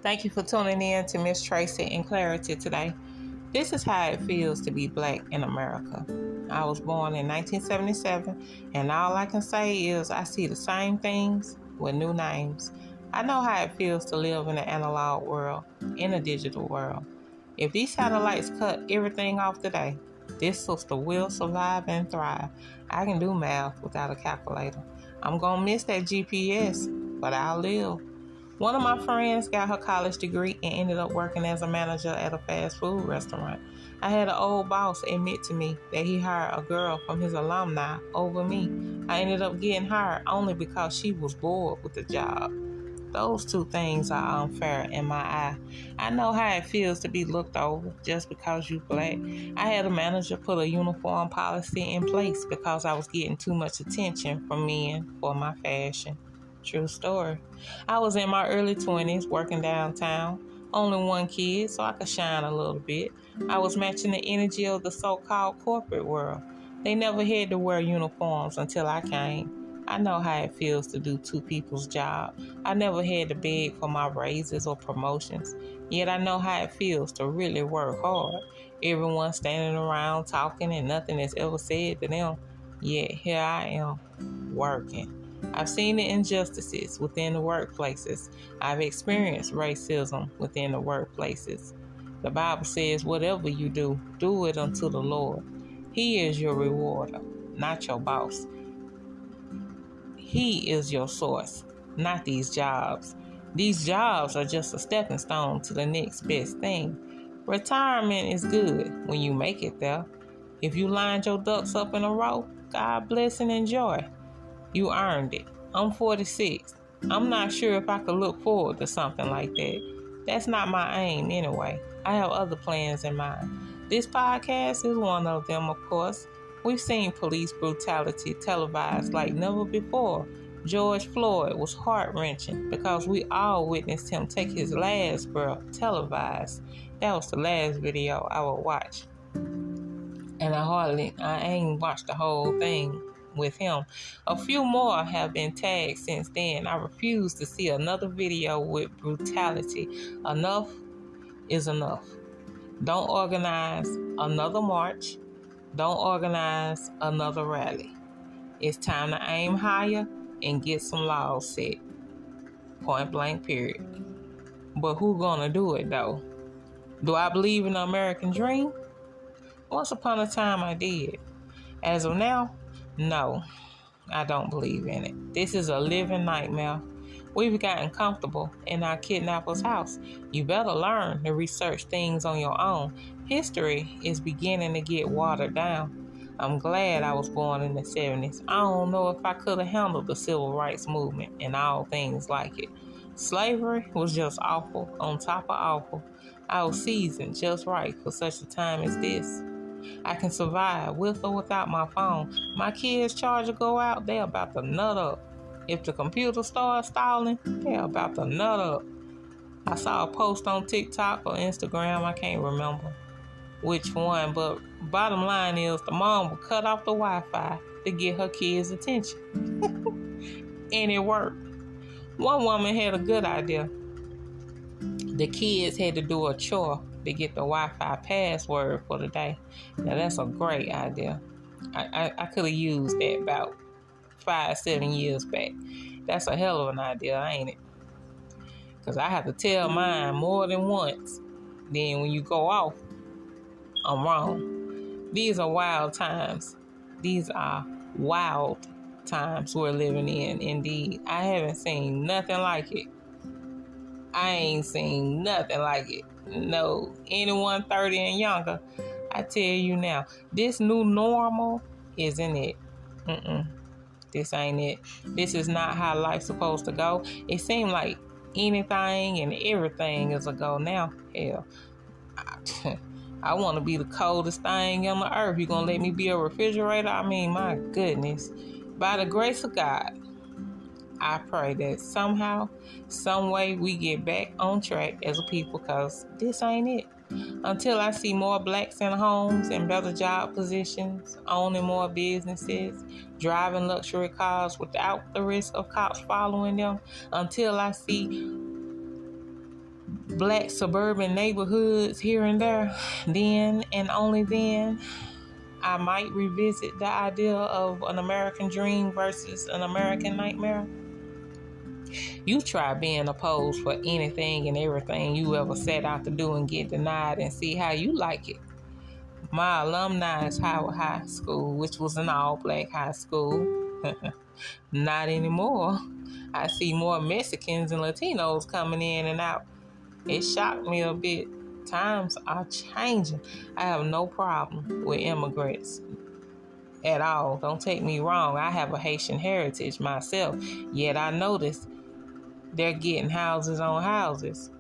Thank you for tuning in to Miss Tracy in Clarity today. This is how it feels to be black in America. I was born in 1977, and all I can say is I see the same things with new names. I know how it feels to live in an analog world, in a digital world. If these satellites cut everything off today, this sister will survive and thrive. I can do math without a calculator. I'm going to miss that GPS, but I'll live. One of my friends got her college degree and ended up working as a manager at a fast food restaurant. I had an old boss admit to me that he hired a girl from his alumni over me. I ended up getting hired only because she was bored with the job. Those two things are unfair in my eye. I know how it feels to be looked over just because you black. I had a manager put a uniform policy in place because I was getting too much attention from men for my fashion. True story. I was in my early 20s working downtown. Only one kid, so I could shine a little bit. I was matching the energy of the so-called corporate world. They never had to wear uniforms until I came. I know how it feels to do two people's job. I never had to beg for my raises or promotions. Yet I know how it feels to really work hard. Everyone standing around talking and nothing is ever said to them. Yet here I am, working. I've seen the injustices within the workplaces. I've experienced racism within the workplaces. The Bible says, whatever you do, do it unto the Lord. He is your rewarder, not your boss. He is your source, not these jobs. These jobs are just a stepping stone to the next best thing. Retirement is good when you make it there. If you lined your ducks up in a row, God bless and enjoy. You earned it. I'm 46. I'm not sure if I could look forward to something like that. That's not my aim anyway. I have other plans in mind. This podcast is one of them, of course. We've seen police brutality televised like never before. George Floyd was heart-wrenching because we all witnessed him take his last breath televised. That was the last video I would watch. And I ain't watched the whole thing with him. A few more have been tagged since then. I refuse to see another video with brutality. Enough is enough. Don't organize another march. Don't organize another rally. It's time to aim higher and get some laws set. Point blank period. But who gonna do it though? Do I believe in the American dream? Once upon a time I did. As of now, no, I don't believe in it. This is a living nightmare. We've gotten comfortable in our kidnapper's house. You better learn to research things on your own. History is beginning to get watered down. I'm glad I was born in the 70s. I don't know if I could have handled the civil rights movement and all things like it. Slavery was just awful on top of awful. I was seasoned just right for such a time as this. I can survive with or without my phone. My kids' charger go out, they're about to nut up. If the computer starts stalling, they're about to nut up. I saw a post on TikTok or Instagram, I can't remember which one, but bottom line is the mom will cut off the Wi-Fi to get her kids' attention. And it worked. One woman had a good idea. The kids had to do a chore to get the Wi-Fi password for the day. Now that's a great idea. I could have used that about 5-7 years back. That's a hell of an idea, ain't it? Because I have to tell mine more than once. Then when you go off, I'm wrong. These are wild times. These are wild times we're living in, indeed. I haven't seen nothing like it. I ain't seen nothing like it. No, anyone 30 and younger, I tell you now, this new normal isn't it. This ain't it. This is not how life's supposed to go. It seems like anything and everything is a go now. Hell, I want to be the coldest thing on the earth. You gonna let me be a refrigerator? I mean, my goodness. By the grace of God, I pray that somehow, some way we get back on track as a people, because this ain't it. Until I see more blacks in homes and better job positions, owning more businesses, driving luxury cars without the risk of cops following them, until I see black suburban neighborhoods here and there, then and only then, I might revisit the idea of an American dream versus an American nightmare. You try being opposed for anything and everything you ever set out to do and get denied and see how you like it. My alumni is Howard High School, which was an all-black high school. Not anymore. I see more Mexicans and Latinos coming in and out. It shocked me a bit. Times are changing. I have no problem with immigrants at all. Don't take me wrong. I have a Haitian heritage myself. Yet I notice they're getting houses on houses.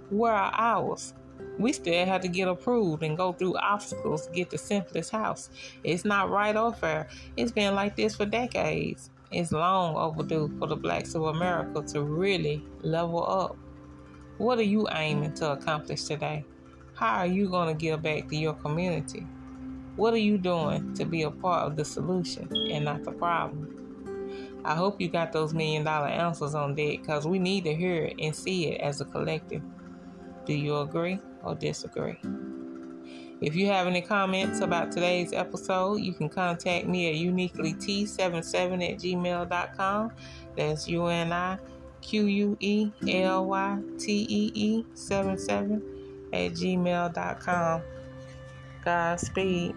Where are ours? We still have to get approved and go through obstacles to get the simplest house. It's not right or fair. It's been like this for decades. It's long overdue for the blacks of America to really level up. What are you aiming to accomplish today? How are you going to give back to your community? What are you doing to be a part of the solution and not the problem? I hope you got those $1 million answers on deck, because we need to hear it and see it as a collective. Do you agree or disagree? If you have any comments about today's episode, you can contact me at uniquelyt77@gmail.com. That's UNIQUELYTEE77@gmail.com. Godspeed.